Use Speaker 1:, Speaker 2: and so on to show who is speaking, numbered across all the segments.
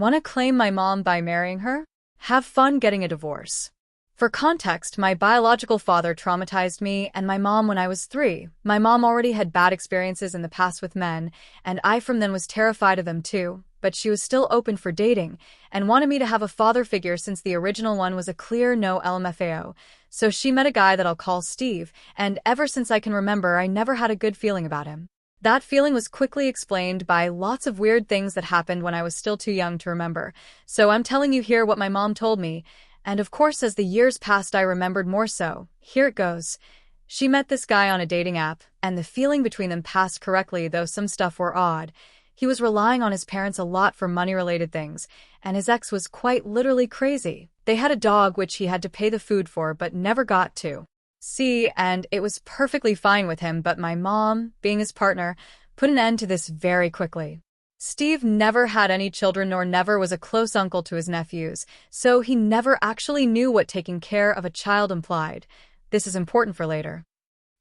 Speaker 1: Want to claim my mom by marrying her? Have fun getting a divorce. For context, my biological father traumatized me and my mom when I was 3. My mom already had bad experiences in the past with men, and I from then was terrified of them too, but she was still open for dating and wanted me to have a father figure since the original one was a clear no LMFAO. So she met a guy that I'll call Steve, and ever since I can remember, I never had a good feeling about him. That feeling was quickly explained by lots of weird things that happened when I was still too young to remember. So I'm telling you here what my mom told me. And of course, as the years passed, I remembered more so. Here it goes. She met this guy on a dating app, and the feeling between them passed correctly, though some stuff were odd. He was relying on his parents a lot for money-related things, and his ex was quite literally crazy. They had a dog which he had to pay the food for but never got to see, and it was perfectly fine with him, but my mom, being his partner, put an end to this very quickly. Steve never had any children nor never was a close uncle to his nephews, so he never actually knew what taking care of a child implied. This is important for later.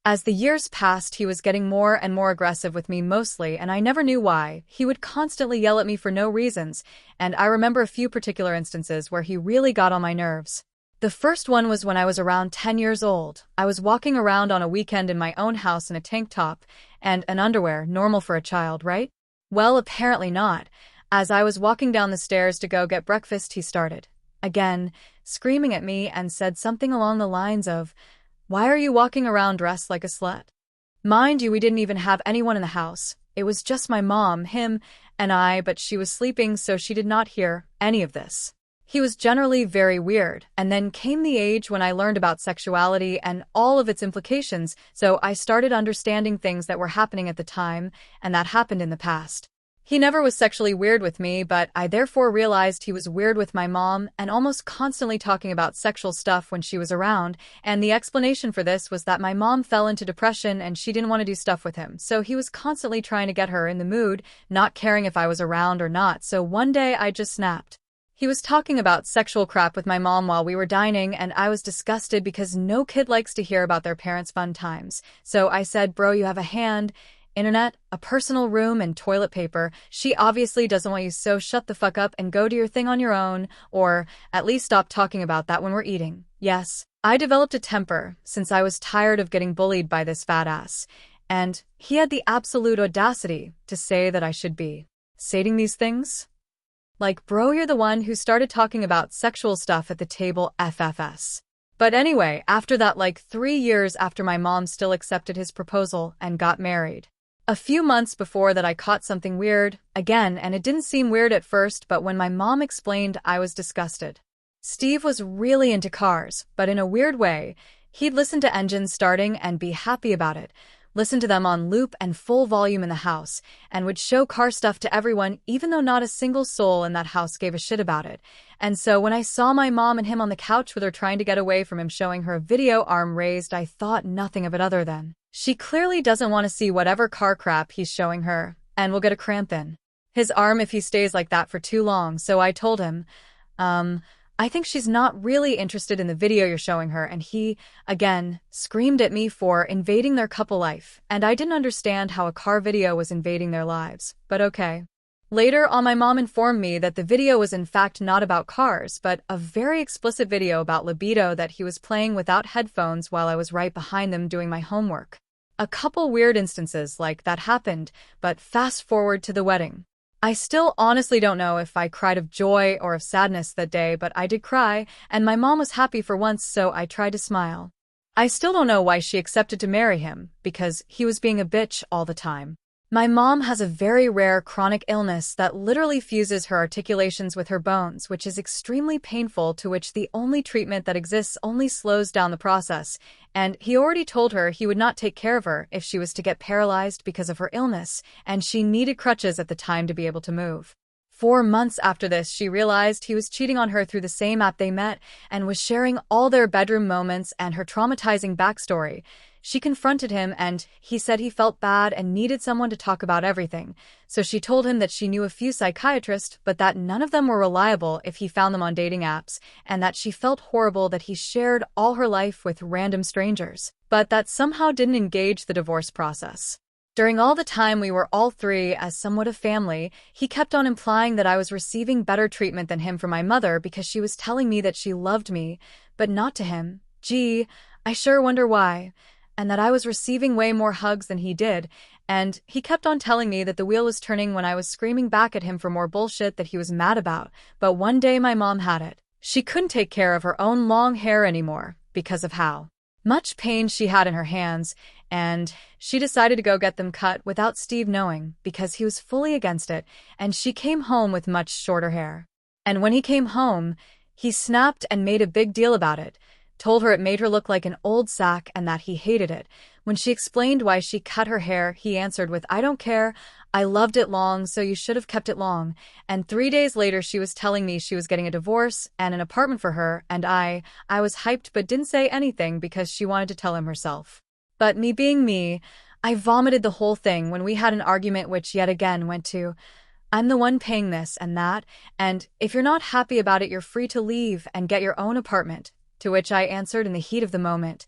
Speaker 1: As the years passed, he was getting more and more aggressive with me mostly, and I never knew why. He would constantly yell at me for no reasons, and I remember a few particular instances where he really got on my nerves. The first one was when I was around 10 years old. I was walking around on a weekend in my own house in a tank top and an underwear, normal for a child, right? Well, apparently not. As I was walking down the stairs to go get breakfast, he started, again, screaming at me and said something along the lines of, "Why are you walking around dressed like a slut?" Mind you, we didn't even have anyone in the house. It was just my mom, him, and I, but she was sleeping, so she did not hear any of this. He was generally very weird, and then came the age when I learned about sexuality and all of its implications, so I started understanding things that were happening at the time, and that happened in the past. He never was sexually weird with me, but I therefore realized he was weird with my mom and almost constantly talking about sexual stuff when she was around, and the explanation for this was that my mom fell into depression and she didn't want to do stuff with him, so he was constantly trying to get her in the mood, not caring if I was around or not, so one day I just snapped. He was talking about sexual crap with my mom while we were dining, and I was disgusted because no kid likes to hear about their parents' fun times. So I said, "Bro, you have a hand, internet, a personal room, and toilet paper. She obviously doesn't want you, so shut the fuck up and go do your thing on your own, or at least stop talking about that when we're eating." Yes, I developed a temper since I was tired of getting bullied by this fat ass, and he had the absolute audacity to say that I should be saying these things. Like, bro, you're the one who started talking about sexual stuff at the table, FFS. But anyway, after that, like 3 years after, my mom still accepted his proposal and got married. A few months before that, I caught something weird, again, and it didn't seem weird at first, but when my mom explained, I was disgusted. Steve was really into cars, but in a weird way. He'd listen to engines starting and be happy about it, listen to them on loop and full volume in the house, and would show car stuff to everyone, even though not a single soul in that house gave a shit about it. And so when I saw my mom and him on the couch with her trying to get away from him showing her video, arm raised, I thought nothing of it other than, she clearly doesn't want to see whatever car crap he's showing her, and will get a cramp in his arm if he stays like that for too long. So I told him, I think she's not really interested in the video you're showing her, and he, again, screamed at me for invading their couple life, and I didn't understand how a car video was invading their lives, but okay. Later on, my mom informed me that the video was in fact not about cars, but a very explicit video about libido that he was playing without headphones while I was right behind them doing my homework. A couple weird instances like that happened, but fast forward to the wedding. I still honestly don't know if I cried of joy or of sadness that day, but I did cry, and my mom was happy for once, so I tried to smile. I still don't know why she accepted to marry him, because he was being a bitch all the time. My mom has a very rare chronic illness that literally fuses her articulations with her bones, which is extremely painful, to which the only treatment that exists only slows down the process, and he already told her he would not take care of her if she was to get paralyzed because of her illness, and she needed crutches at the time to be able to move. 4 months after this, she realized he was cheating on her through the same app they met and was sharing all their bedroom moments and her traumatizing backstory. She confronted him and he said he felt bad and needed someone to talk about everything. So she told him that she knew a few psychiatrists, but that none of them were reliable if he found them on dating apps, and that she felt horrible that he shared all her life with random strangers, but that somehow didn't engage the divorce process. During all the time we were all three as somewhat a family, he kept on implying that I was receiving better treatment than him from my mother because she was telling me that she loved me, but not to him. Gee, I sure wonder why. And that I was receiving way more hugs than he did, and he kept on telling me that the wheel was turning when I was screaming back at him for more bullshit that he was mad about. But one day my mom had it. She couldn't take care of her own long hair anymore because of how much pain she had in her hands, and she decided to go get them cut without Steve knowing because he was fully against it, and she came home with much shorter hair. And when he came home, he snapped and made a big deal about it, told her it made her look like an old sack and that he hated it. When she explained why she cut her hair, he answered with, "I don't care. I loved it long, so you should have kept it long." And 3 days later, she was telling me she was getting a divorce and an apartment for her, and I was hyped but didn't say anything because she wanted to tell him herself. But me being me, I vomited the whole thing when we had an argument which yet again went to, "I'm the one paying this and that, and if you're not happy about it, you're free to leave and get your own apartment." To which I answered in the heat of the moment,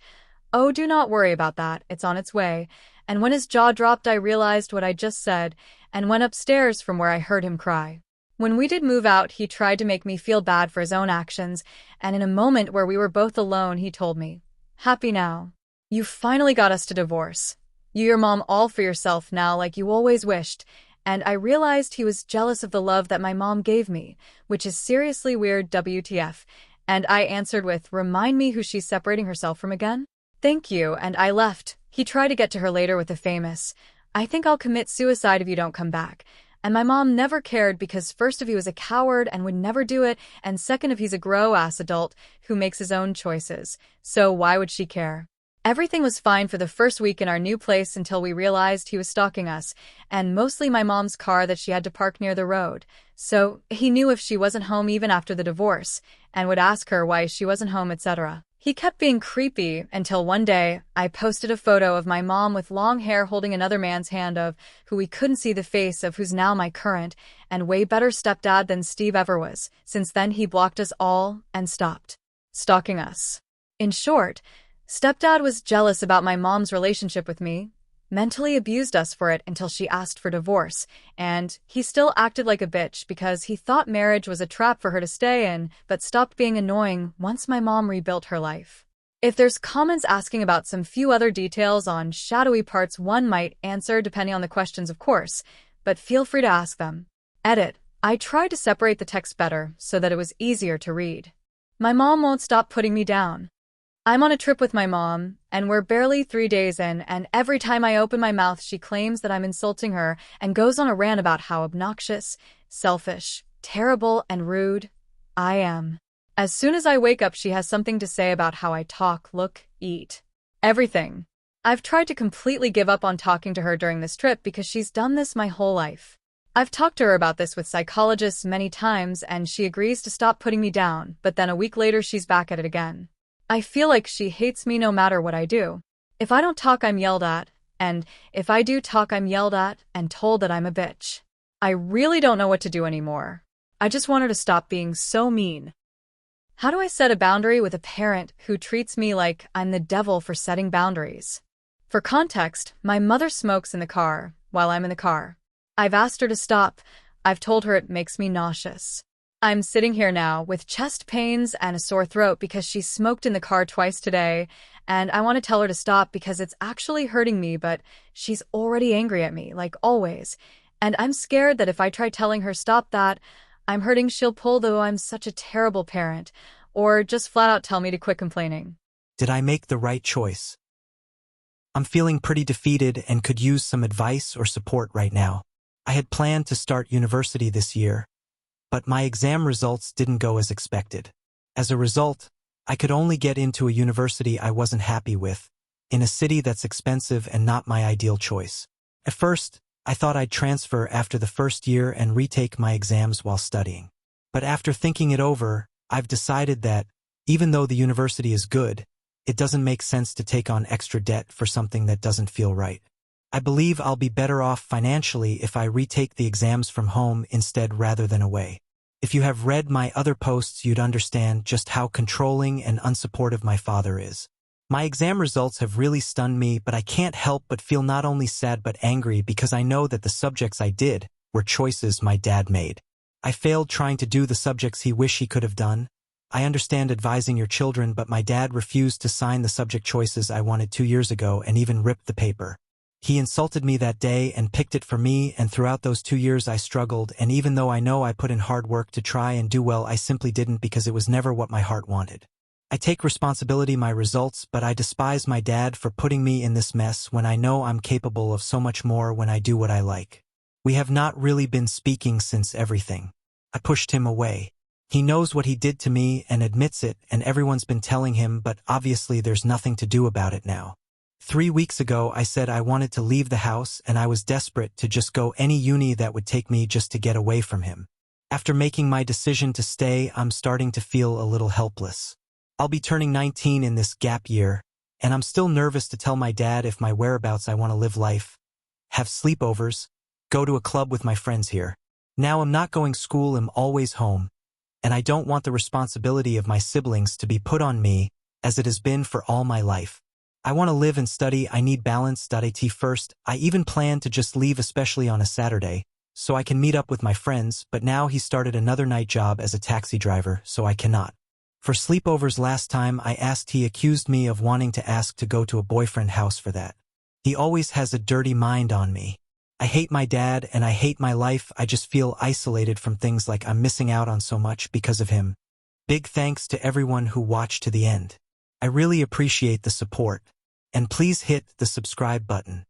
Speaker 1: "Oh, do not worry about that, it's on its way." And when his jaw dropped, I realized what I just said and went upstairs from where I heard him cry. When we did move out, he tried to make me feel bad for his own actions, and in a moment where we were both alone, he told me, "Happy now. You finally got us to divorce. Your mom all for yourself now like you always wished." And I realized he was jealous of the love that my mom gave me, which is seriously weird, WTF. And I answered with, "Remind me who she's separating herself from again?" "Thank you," and I left. He tried to get to her later with the famous, "I think I'll commit suicide if you don't come back." And my mom never cared because first if he was a coward and would never do it, and second if he's a grown-ass adult who makes his own choices. So why would she care? Everything was fine for the first week in our new place until we realized he was stalking us, and mostly my mom's car that she had to park near the road. So he knew if she wasn't home even after the divorce, and would ask her why she wasn't home, etc. He kept being creepy until one day I posted a photo of my mom with long hair holding another man's hand of who we couldn't see the face of, who's now my current and way better stepdad than Steve ever was. Since then he blocked us all and stopped stalking us. In short, stepdad was jealous about my mom's relationship with me, mentally abused us for it until she asked for divorce, and he still acted like a bitch because he thought marriage was a trap for her to stay in, but stopped being annoying once my mom rebuilt her life. If there's comments asking about some few other details on shadowy parts, one might answer depending on the questions, of course, but feel free to ask them. Edit. I tried to separate the text better so that it was easier to read. My mom won't stop putting me down. I'm on a trip with my mom, and we're barely 3 days in, and every time I open my mouth she claims that I'm insulting her and goes on a rant about how obnoxious, selfish, terrible, and rude I am. As soon as I wake up she has something to say about how I talk, look, eat. Everything. I've tried to completely give up on talking to her during this trip because she's done this my whole life. I've talked to her about this with psychologists many times and she agrees to stop putting me down, but then a week later she's back at it again. I feel like she hates me no matter what I do. If I don't talk, I'm yelled at, and if I do talk, I'm yelled at and told that I'm a bitch. I really don't know what to do anymore. I just want her to stop being so mean. How do I set a boundary with a parent who treats me like I'm the devil for setting boundaries? For context, my mother smokes in the car while I'm in the car. I've asked her to stop. I've told her it makes me nauseous. I'm sitting here now with chest pains and a sore throat because she smoked in the car twice today, and I want to tell her to stop because it's actually hurting me, but she's already angry at me, like always. And I'm scared that if I try telling her stop that I'm hurting, she'll pull, though I'm such a terrible parent, or just flat out tell me to quit complaining.
Speaker 2: Did I make the right choice? I'm feeling pretty defeated and could use some advice or support right now. I had planned to start university this year, but my exam results didn't go as expected. As a result, I could only get into a university I wasn't happy with, in a city that's expensive and not my ideal choice. At first, I thought I'd transfer after the first year and retake my exams while studying. But after thinking it over, I've decided that, even though the university is good, it doesn't make sense to take on extra debt for something that doesn't feel right. I believe I'll be better off financially if I retake the exams from home instead rather than away. If you have read my other posts, you'd understand just how controlling and unsupportive my father is. My exam results have really stunned me, but I can't help but feel not only sad but angry because I know that the subjects I did were choices my dad made. I failed trying to do the subjects he wished he could have done. I understand advising your children, but my dad refused to sign the subject choices I wanted 2 years ago and even ripped the paper. He insulted me that day and picked it for me, and throughout those 2 years I struggled, and even though I know I put in hard work to try and do well, I simply didn't because it was never what my heart wanted. I take responsibility my results, but I despise my dad for putting me in this mess when I know I'm capable of so much more when I do what I like. We have not really been speaking since everything. I pushed him away. He knows what he did to me and admits it, and everyone's been telling him, but obviously there's nothing to do about it now. 3 weeks ago I said I wanted to leave the house and I was desperate to just go any uni that would take me just to get away from him. After making my decision to stay, I'm starting to feel a little helpless. I'll be turning 19 in this gap year, and I'm still nervous to tell my dad if my whereabouts. I want to live life, have sleepovers, go to a club with my friends here. Now I'm not going school, I'm always home, and I don't want the responsibility of my siblings to be put on me as it has been for all my life. I want to live and study, I need balance. At first, I even planned to just leave, especially on a Saturday, so I can meet up with my friends, but now he started another night job as a taxi driver, so I cannot. For sleepovers last time I asked, he accused me of wanting to ask to go to a boyfriend house for that. He always has a dirty mind on me. I hate my dad and I hate my life. I just feel isolated from things, like I'm missing out on so much because of him. Big thanks to everyone who watched to the end. I really appreciate the support. And please hit the subscribe button.